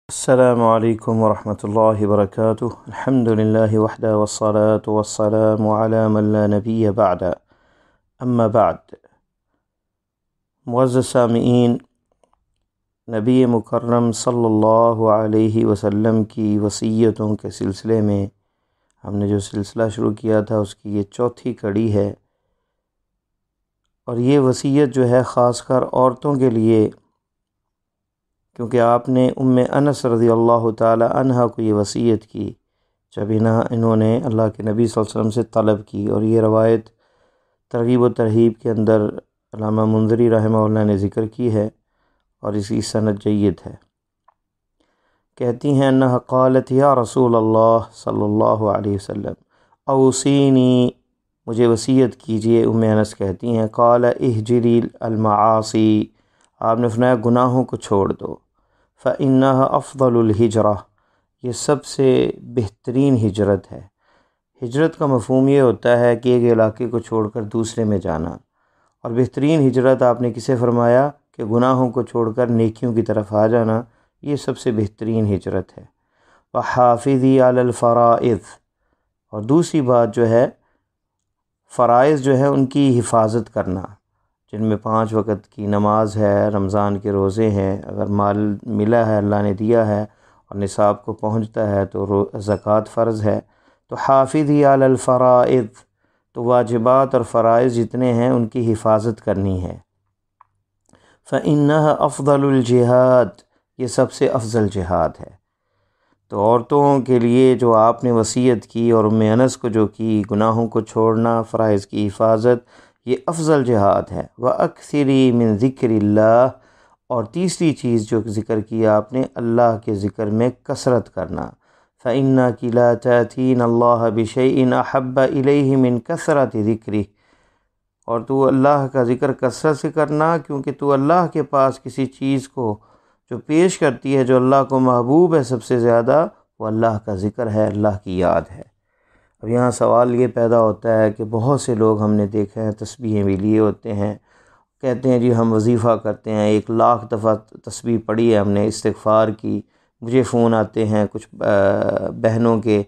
السلام علیکم ورحمۃ اللہ وبرکاتہ۔ الحمد للہ وحدہ والصلاة والسلام علی من لا نبی بعد، اما بعد۔ معزز سامعین، نبی مکرم صلی اللہ علیہ وسلم کی وصیتوں کے سلسلے میں ہم نے جو سلسلہ شروع کیا تھا اس کی یہ چوتھی کڑی ہے، اور یہ وصیت جو ہے خاص کر عورتوں کے لیے، کیونکہ آپ نے انس رضی اللہ تعالی عنہ کو یہ وصیت کی جب انہوں نے اللہ کے نبی صلی اللہ علیہ وسلم سے طلب کی، اور یہ روایت ترغیب و ترہیب کے اندر علامہ منذری رحمہ اللہ نے ذکر کی ہے، اور اس کی سند جید ہے۔ کہتی ہیں انہا قالت یا رسول اللہ صلی اللہ علیہ وسلم اوصینی، مجھے وصیت کیجئے۔ انس کہتی ہیں قال اہجری المعاصی، آپ نے فرمایا گناہوں کو چھوڑ دو۔ فإنها افضل الہجرہ، یہ سب سے بہترین ہجرت ہے۔ ہجرت کا مفہوم یہ ہوتا ہے کہ ایک علاقے کو چھوڑ کر دوسرے میں جانا، اور بہترین ہجرت آپ نے کسے فرمایا کہ گناہوں کو چھوڑ کر نیکیوں کی طرف آ جانا، یہ سب سے بہترین ہجرت ہے۔ وحافظی علی الفرائض، اور دوسری بات جو ہے فرائض جو ہے ان کی حفاظت کرنا، جن میں 5 وقت کی نماز ہے، رمضان کے روزے ہیں، اگر مال ملا ہے اللہ نے دیا ہے اور نصاب کو پہنچتا ہے تو زکوٰۃ فرض ہے۔ تو حافظی علی الفرائض، تو واجبات اور فرائض جتنے ہیں ان کی حفاظت کرنی ہے۔ فإنها افضل الجہاد، یہ سب سے افضل جہاد ہے۔ تو عورتوں کے لیے جو آپ نے وصیت کی اور انس کو جو کی، گناہوں کو چھوڑنا، فرائض کی حفاظت، یہ افضل جہاد ہے۔ وَأَكْثِرِي مِن ذِكْرِ اللَّهِ، اور تیسری چیز جو ذکر کیا آپ نے، اللہ کے ذکر میں کثرت کرنا۔ فَإِنَّكِ لَا تَأْتِينَ اللَّهَ بِشَيْءٍ أَحَبَّ إِلَيْهِ مِن كَثْرَةِ ذِكْرِهِ، اور تو اللہ کا ذکر کثرت سے کرنا، کیونکہ تو اللہ کے پاس کسی چیز کو جو پیش کرتی ہے جو اللہ کو محبوب ہے سب سے زیادہ، وہ اللہ کا ذکر ہے، اللہ کی یاد ہے۔ اب یہاں سوال یہ پیدا ہوتا ہے کہ بہت سے لوگ ہم نے دیکھے ہیں تسبیحیں بھی لیے ہوتے ہیں، کہتے ہیں جی ہم وظیفہ کرتے ہیں، 1,00,000 دفعہ تسبیح پڑھی ہے ہم نے، استغفار کی۔ مجھے فون آتے ہیں کچھ بہنوں کے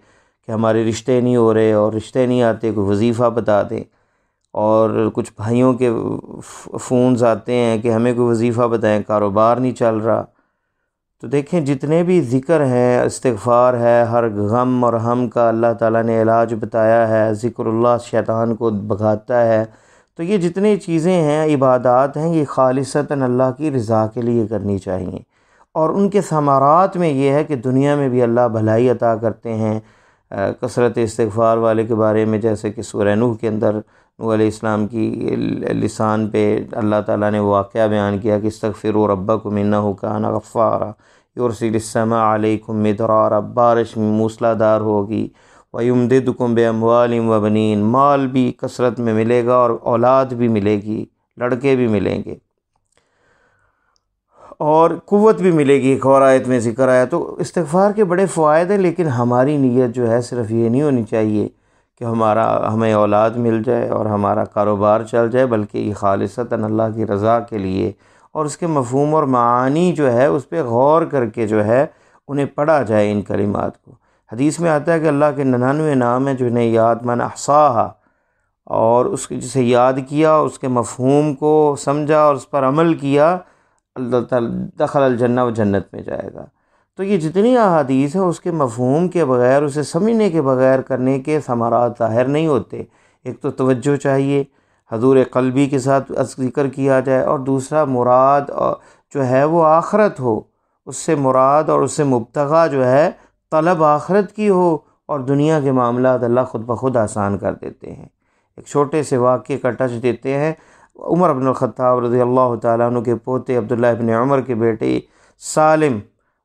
کہ ہمارے رشتے نہیں ہو رہے، اور رشتے نہیں آتے، کوئی وظیفہ بتا دیں، اور کچھ بھائیوں کے فونز آتے ہیں کہ ہمیں کوئی وظیفہ بتائیں، کاروبار نہیں چل رہا۔ تو دیکھیں جتنے بھی ذکر ہیں، استغفار ہے، ہر غم اور ہم کا اللہ تعالیٰ نے علاج بتایا ہے، ذکر اللہ شیطان کو بھگاتا ہے۔ تو یہ جتنی چیزیں ہیں، عبادات ہیں، یہ خالصتاً اللہ کی رضا کے لیے کرنی چاہیے، اور ان کے ثمرات میں یہ ہے کہ دنیا میں بھی اللہ بھلائی عطا کرتے ہیں۔ کثرت استغفار والے کے بارے میں جیسے کہ سورہ نوح کے اندر نوح علیہ السلام کی لسان پہ اللہ تعالیٰ نے واقعہ بیان کیا کہ استغفروا ربکم انہ کان غفارا یرسل السماء علیکم مدرارا، بارش موسلا دار ہوگی، وَيُمْدِدْكُمْ بِأَمْوَالٍ وَبَنِينَ، مال بھی کثرت میں ملے گا اور اولاد بھی ملے گی، لڑکے بھی ملیں گے، اور قوت بھی ملے گی، ایک اور آیت میں ذکر آیا۔ تو استغفار کے بڑے فوائد ہیں، لیکن ہماری نیت جو ہے صرف یہ نہیں ہونی چاہیے کہ ہمیں اولاد مل جائے اور ہمارا کاروبار چل جائے، بلکہ یہ خالصتاً اللہ کی رضا کے لیے، اور اس کے مفہوم اور معانی جو ہے اس پہ غور کر کے جو ہے انہیں پڑھا جائے ان کلمات کو۔ حدیث میں آتا ہے کہ اللہ کے 99 نام ہیں جنہیں یاد من احصاها، اور اس کے جسے یاد کیا، اس کے مفہوم کو سمجھا اور اس پر عمل کیا، اللہ تعالیٰ دخل الجنہ، و جنت میں جائے گا۔ تو یہ جتنی احادیث ہیں اس کے مفہوم کے بغیر، اسے سمجھنے کے بغیر کرنے کے ثمرات ظاہر نہیں ہوتے۔ ایک تو توجہ چاہیے، حضور قلبی کے ساتھ ذکر کیا جائے، اور دوسرا مراد جو ہے وہ آخرت ہو، اس سے مراد اور اس سے مبتغیٰ جو ہے طلب آخرت کی ہو، اور دنیا کے معاملات اللہ خود بخود آسان کر دیتے ہیں۔ ایک چھوٹے سے واقعے کا ٹچ دیتے ہیں۔ عمر بن الخطاب رضی اللہ تعالیٰ عنہ کے پوتے عبداللہ بن عمر کے بیٹے سالم،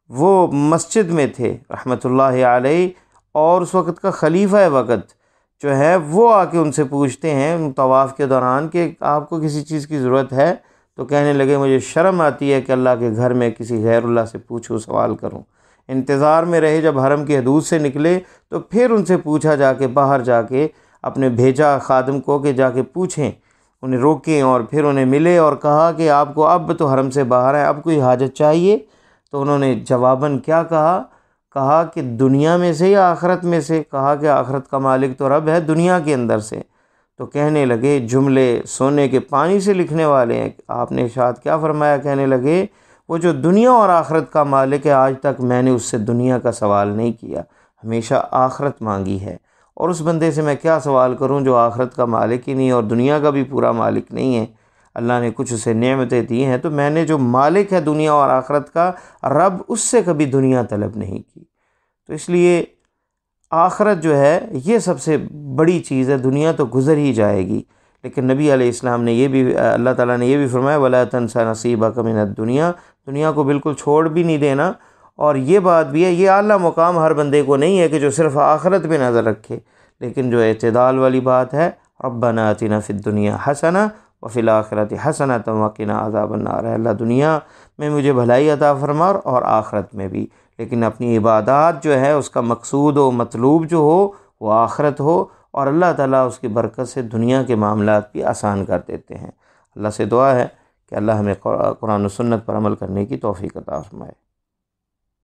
وہ مسجد میں تھے رحمۃ اللہ علیہ، اور اس وقت کا خلیفہ وقت جو ہے وہ آ کے ان سے پوچھتے ہیں طواف کے دوران کہ آپ کو کسی چیز کی ضرورت ہے؟ تو کہنے لگے مجھے شرم آتی ہے کہ اللہ کے گھر میں کسی غیر اللہ سے پوچھوں، سوال کروں۔ انتظار میں رہے، جب حرم کی حدود سے نکلے تو پھر ان سے پوچھا، جا کے باہر جا کے اپنے بھیجا خادم کو کہ جا کے پوچھیں، انہیں روکیں، اور پھر انہیں ملے اور کہا کہ آپ کو اب تو حرم سے باہر ہیں، اب کوئی حاجت چاہیے؟ تو انہوں نے جواباً کیا کہا کہ دنیا میں سے یا آخرت میں سے؟ کہا کہ آخرت کا مالک تو رب ہے، دنیا کے اندر سے۔ تو کہنے لگے جملے سونے کے پانی سے لکھنے والے ہیں۔ آپ نے ارشاد کیا فرمایا؟ کہنے لگے وہ جو دنیا اور آخرت کا مالک ہے، آج تک میں نے اس سے دنیا کا سوال نہیں کیا، ہمیشہ آخرت مانگی ہے، اور اس بندے سے میں کیا سوال کروں جو آخرت کا مالک ہی نہیں اور دنیا کا بھی پورا مالک نہیں ہے۔ اللہ نے کچھ اسے نعمتیں دی ہیں، تو میں نے جو مالک ہے دنیا اور آخرت کا رب، اس سے کبھی دنیا طلب نہیں کی۔ تو اس لیے آخرت جو ہے یہ سب سے بڑی چیز ہے، دنیا تو گزر ہی جائے گی، لیکن نبی علیہ السلام نے یہ بھی، اللہ تعالیٰ نے یہ بھی فرمایا وَلَا تَنْسَ نَصِيبَكَ مِنَ الدُّنْيَا، دنیا کو بالکل چھوڑ بھی نہیں دینا۔ اور یہ بات بھی ہے، یہ اعلیٰ مقام ہر بندے کو نہیں ہے کہ جو صرف آخرت پہ نظر رکھے، لیکن جو اعتدال والی بات ہے، ربنا آتنا فی الدنیا حسنہ وفی الآخرۃ حسنۃ وقنا عذاب النار، ہے اللہ دنیا میں مجھے بھلائی عطا فرما اور آخرت میں بھی، لیکن اپنی عبادات جو ہے اس کا مقصود و مطلوب جو ہو وہ آخرت ہو، اور اللہ تعالیٰ اس کی برکت سے دنیا کے معاملات بھی آسان کر دیتے ہیں۔ اللہ سے دعا ہے کہ اللہ ہمیں قرآن و سنت پر عمل کرنے کی توفیق عطا فرمائے۔